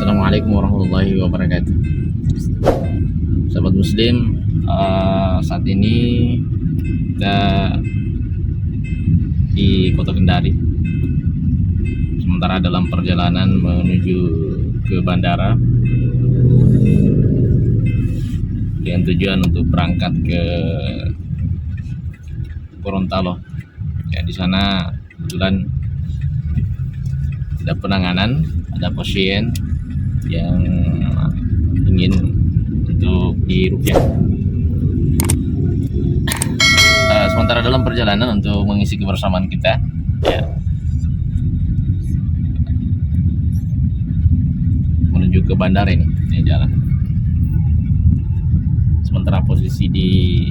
Assalamualaikum warahmatullahi wabarakatuh. Sahabat Muslim, saat ini kita di Kota Kendari. Sementara dalam perjalanan menuju ke bandara dengan tujuan untuk berangkat ke Gorontalo. Ya, di sana kebetulan ada penanganan, ada pasien yang ingin untuk diruqyah. Sementara dalam perjalanan untuk mengisi kebersamaan kita, ya, menuju ke bandara ini jalan. Sementara posisi di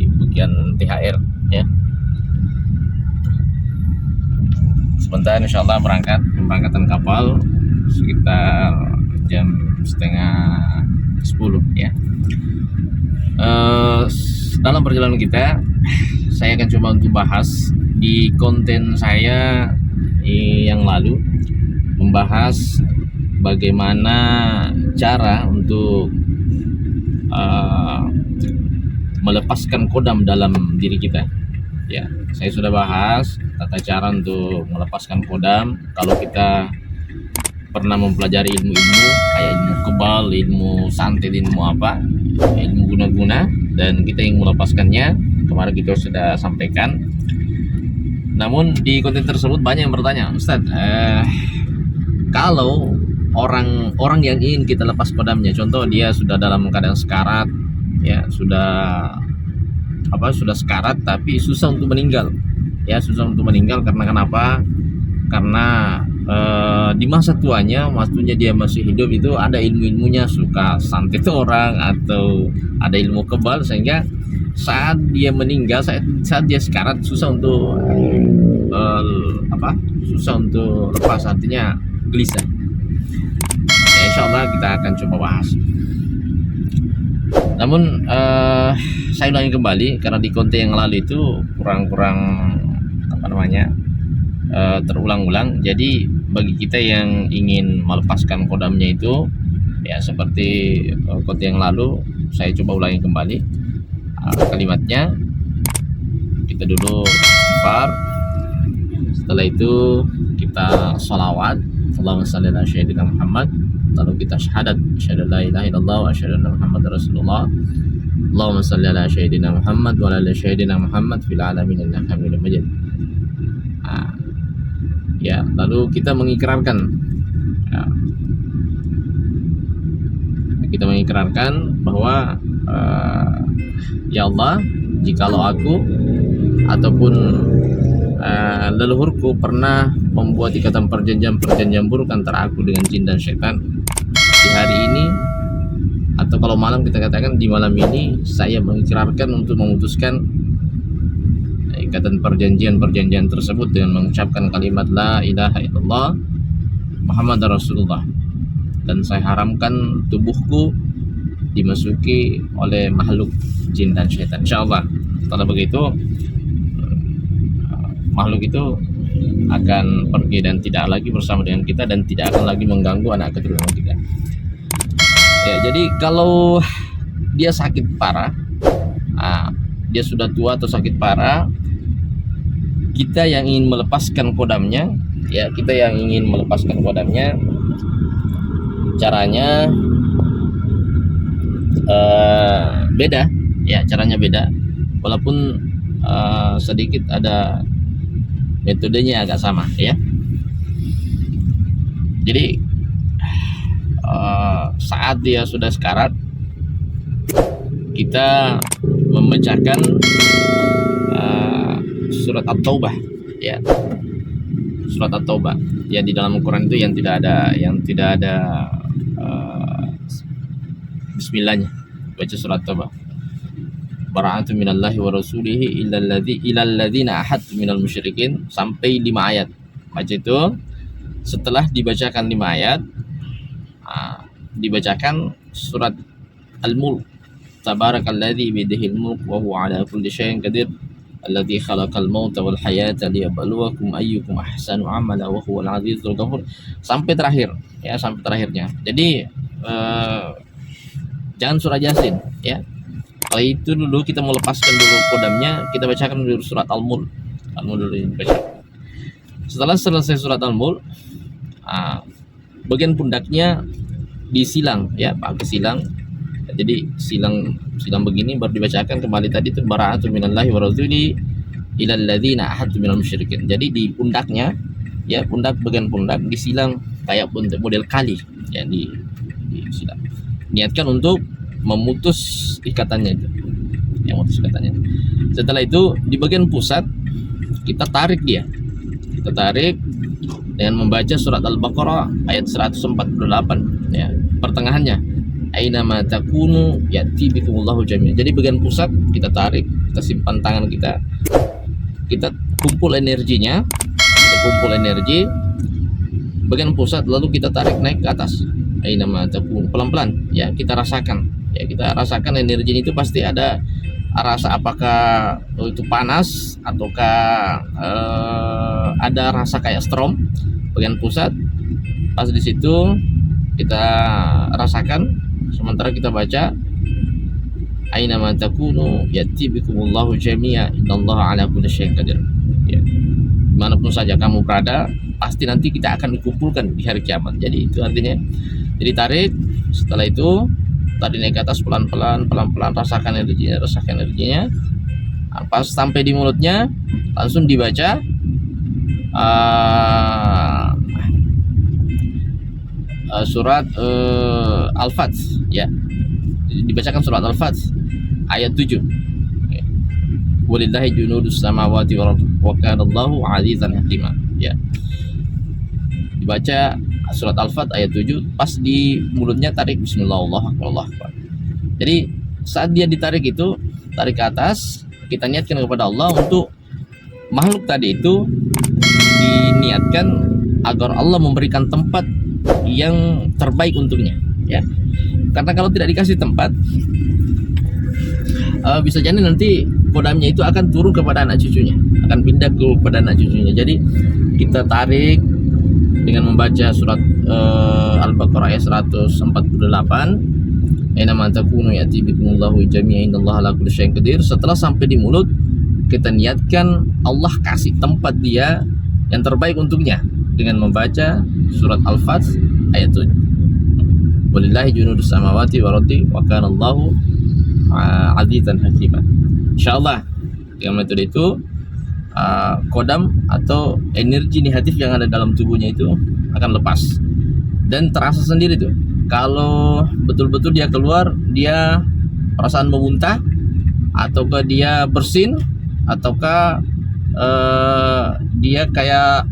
bagian THR, ya. Sebentar insyaallah pemberangkatan kapal sekitar jam setengah 10 ya. Dalam perjalanan kita, saya akan coba untuk bahas di konten saya yang lalu, membahas bagaimana cara untuk melepaskan kodam dalam diri kita. Ya, saya sudah bahas tata cara untuk melepaskan kodam. Kalau kita pernah mempelajari ilmu-ilmu kayak ilmu kebal, ilmu santet, ilmu guna-guna, dan kita ingin melepaskannya, kemarin kita sudah sampaikan. Namun di konten tersebut banyak yang bertanya, Ustadz, kalau orang yang ingin kita lepas kodamnya, contoh dia sudah dalam keadaan sekarat, ya sudah sekarat tapi susah untuk meninggal, ya susah untuk meninggal karena kenapa? Karena di masa tuanya, waktunya dia masih hidup itu ada ilmu-ilmunya, suka santet orang atau ada ilmu kebal, sehingga saat dia meninggal, saat dia sekarat susah untuk lepas, artinya gelisah. Ya, insyaallah kita akan coba bahas. Namun saya ulangi kembali karena di konten yang lalu itu kurang terulang-ulang. Jadi bagi kita yang ingin melepaskan kodamnya itu, ya seperti konten yang lalu, saya coba ulangi kembali kalimatnya. Kita dulu istighfar, setelah itu kita sholawat, Allahumma shalli ala sayyidina Muhammad, lalu kita syahadat, asyhadu la ilaha illallah wa asyhadu anna Muhammadar Rasulullah. Allahumma shalli ala sayyidina Muhammad wa ala sayyidina Muhammad fil alamin innaka Hamidum Majid. Ya, lalu kita mengikrarkan, kita mengikrarkan bahwa ya Allah, jikalau aku ataupun leluhurku pernah membuat ikatan perjanjian buruk antara aku dengan jin dan syaitan di hari ini, atau kalau malam kita katakan di malam ini, saya mengikrarkan untuk memutuskan ikatan perjanjian tersebut dengan mengucapkan kalimat la ilaha illallah Muhammadar Rasulullah, dan saya haramkan tubuhku dimasuki oleh makhluk jin dan syaitan. Insyaallah setelah begitu makhluk itu akan pergi dan tidak lagi bersama dengan kita, dan tidak akan lagi mengganggu anak keturunan kita. Ya, jadi kalau dia sakit parah, dia sudah tua atau sakit parah, kita yang ingin melepaskan kodamnya, caranya beda, ya caranya beda, walaupun sedikit ada metodenya agak sama, ya. Jadi saat dia sudah sekarat, kita membacakan surat At-Taubah, ya. Surat At-Taubah, ya, di dalam Al-Quran itu yang tidak ada bismillahnya. Baca surat At-Taubah. Bara'atu minallahi wa rasulihi ilal ladzina ahadtu minal musyrikin, sampai 5 ayat. Baca itu. Setelah dibacakan 5 ayat, dibacakan surat Al-Mulk. Tabarakalladzi biyadihil mulk wa huwa ala kulli syai'in qadir alladzi khalaqal mauta wal hayata liyabluwakum ayyukum ahsanu amala wa huwal azizul ghafur, sampai terakhir, ya, sampai terakhirnya. Jadi eh, jangan surah Yasin ya. Kalau itu dulu kita mau lepaskan dulu kodamnya, kita bacakan dulu surat Al-Mulk. Al-Mulk dulu dibaca. Setelah selesai surat Al-Mulk, bagian pundaknya disilang ya, pakai silang. Jadi silang begini baru dibacakan kembali tadi itu bara'atu minallahi wa rasuli ilal ladzina ahadtu minal musyrikin. Jadi di pundaknya ya, bagian pundak disilang kayak model kali ya, disilang. Niatkan untuk memutus ikatannya itu. Yang memutus ikatannya. Setelah itu di bagian pusat kita tarik dia. Kita tarik dengan membaca surat Al-Baqarah ayat 148 ya, pertengahannya. Aina ma takunu yati bikumullahu jami'an. Jadi bagian pusat kita tarik, kita simpan tangan kita. Kita kumpul energinya, bagian pusat, lalu kita tarik naik ke atas. Aina ma takunu, pelan-pelan ya, kita rasakan energi itu pasti ada rasa, apakah itu panas ataukah ada rasa kayak strom. Bagian pusat pas di situ kita rasakan, sementara kita baca aina ma takunu yati bikumullahu jami'a innallaha ala kulli syai'in qadir ya. Dimanapun saja kamu berada, pasti nanti kita akan dikumpulkan di hari kiamat. Jadi itu artinya, jadi tarik, setelah itu tadi naik ke atas pelan-pelan, rasakan energinya. Pas sampai di mulutnya langsung dibaca surat Al-Fath ya. Dibacakan surat Al-Fath ayat 7. Walillahi junudus samawati wal ardi wa kana Allahu 'azizan hakima ya. Dibaca surat Al-Fath ayat 7, pas di mulutnya tarik bismillah, Allahu akbar. Jadi saat dia ditarik itu, tarik ke atas, kita niatkan kepada Allah untuk makhluk tadi itu, diniatkan agar Allah memberikan tempat yang terbaik untuknya ya. Karena kalau tidak dikasih tempat, bisa jadi nanti kodamnya itu akan turun kepada anak cucunya, akan pindah kepada anak cucunya. Jadi kita tarik dengan membaca surat Al-Baqarah ayat 148, aina ma takunu ya'ti bikumullahu jami'an innallaha ala kulli syai'in qadir. Setelah sampai di mulut, kita niatkan Allah kasih tempat dia yang terbaik untuknya dengan membaca surat Al-Fath ayat 7. Walillahi junudus samawati wal ardi wa kana Allahu 'azizan hakima. Insyaallah dengan metode itu kodam atau energi negatif yang ada dalam tubuhnya itu akan lepas, dan terasa sendiri tuh kalau betul-betul dia keluar, dia perasaan memuntah, ataukah dia bersin, ataukah dia kayak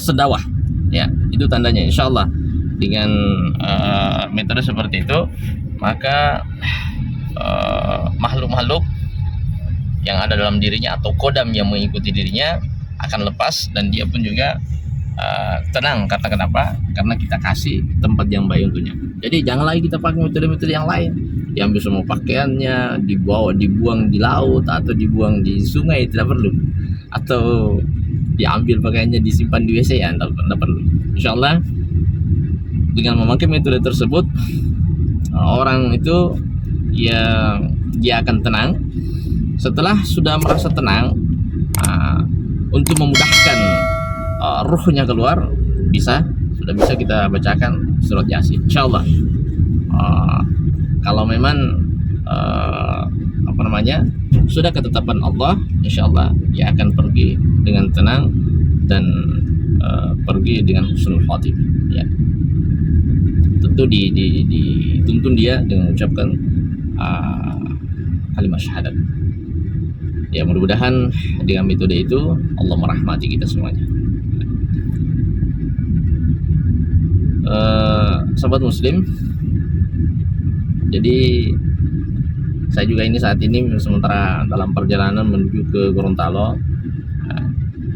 sedawah ya. Itu tandanya. Insyaallah dengan metode seperti itu, maka makhluk-makhluk yang ada dalam dirinya atau kodam yang mengikuti dirinya akan lepas, dan dia pun juga tenang. Karena kenapa? Karena kita kasih tempat yang baik untuknya. Jadi jangan lagi kita pakai metode-metode yang lain, diambil semua pakaiannya, dibuang di laut atau dibuang di sungai, tidak perlu. Atau diambil pakaiannya disimpan di WC, ya tidak perlu. Insyaallah dengan memakai metode tersebut, orang itu ya dia akan tenang. Setelah sudah merasa tenang, untuk memudahkan ruhnya keluar, sudah bisa kita bacakan surat Yasin. Insyaallah kalau memang sudah ketetapan Allah, insyaallah dia akan pergi dengan tenang dan pergi dengan husnul khatimah ya. Tentu dituntun dia dengan mengucapkan kalimat syahadat ya. Mudah-mudahan dengan metode itu Allah merahmati kita semuanya. Sahabat muslim, jadi saya juga ini saat ini sementara dalam perjalanan menuju ke Gorontalo,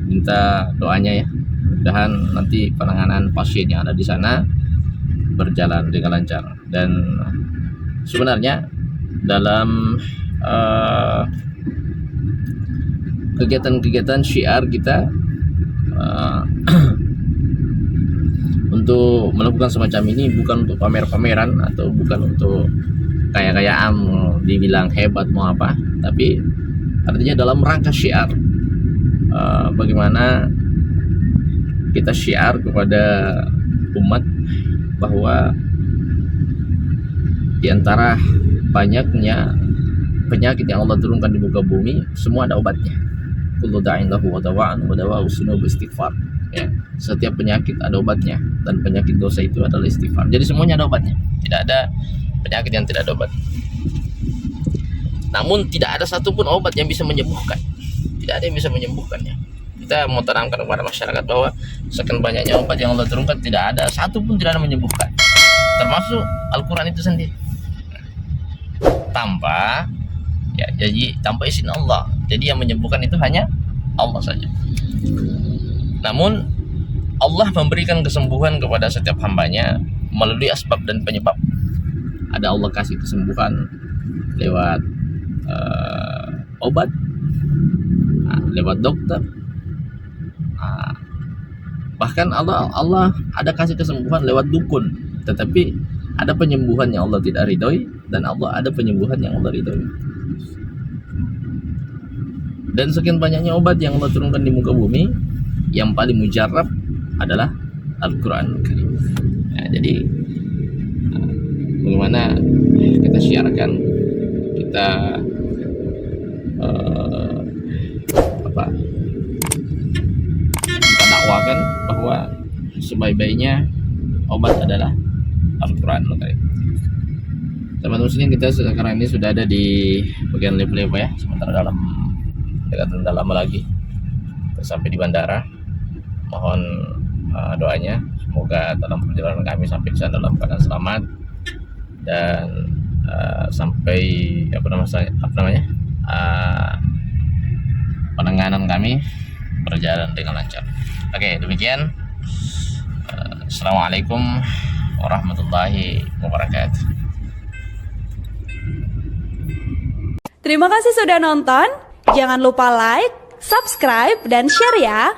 minta doanya ya, mudah-mudahan nanti penanganan pasien yang ada di sana berjalan dengan lancar. Dan sebenarnya dalam kegiatan-kegiatan syiar kita untuk untuk melakukan semacam ini bukan untuk pamer-pameran atau bukan untuk kayak-kayaan dibilang hebat mau apa, tapi artinya dalam rangka syiar. Bagaimana kita syiar kepada umat bahwa di antara banyaknya penyakit yang Allah turunkan di muka bumi, semua ada obatnya. Kullu da'in lahu wa dawa'an wa dawa'u sunub istighfar. Ya, setiap penyakit ada obatnya, dan penyakit dosa itu adalah istighfar. Jadi semuanya ada obatnya. Tidak ada penyakit yang tidak ada obat. Namun tidak ada satupun obat yang bisa menyembuhkan. Tidak ada yang bisa menyembuhkannya. Kita mau terangkan kepada masyarakat bahwa sekian banyaknya obat yang Allah turunkan, tidak ada satupun tidak ada menyembuhkan. Termasuk Al-Quran itu sendiri. Tanpa izin Allah. Jadi yang menyembuhkan itu hanya Allah saja. Namun Allah memberikan kesembuhan kepada setiap hambanya melalui asbab dan penyebab. Ada Allah kasih kesembuhan lewat obat, lewat dokter. Bahkan Allah ada kasih kesembuhan lewat dukun. Tetapi ada penyembuhan yang Allah tidak ridhoi, dan Allah ada penyembuhan yang Allah ridhoi. Dan sekian banyaknya obat yang Allah turunkan di muka bumi, yang paling mujarab adalah Al-Quran. Nah, jadi bagaimana kita syiarkan, kita kita dakwakan bahwa sebaik-baiknya obat adalah Al-Quran. Teman muslim, kita sekarang ini sudah ada di bagian level ya, sementara dekat lama lagi kita sampai di bandara. Mohon doanya, semoga dalam perjalanan kami sampai di sana dalam keadaan selamat, dan sampai penanganan kami berjalan dengan lancar. Oke, demikian. Assalamualaikum warahmatullahi wabarakatuh. Terima kasih sudah nonton. Jangan lupa like, subscribe, dan share ya.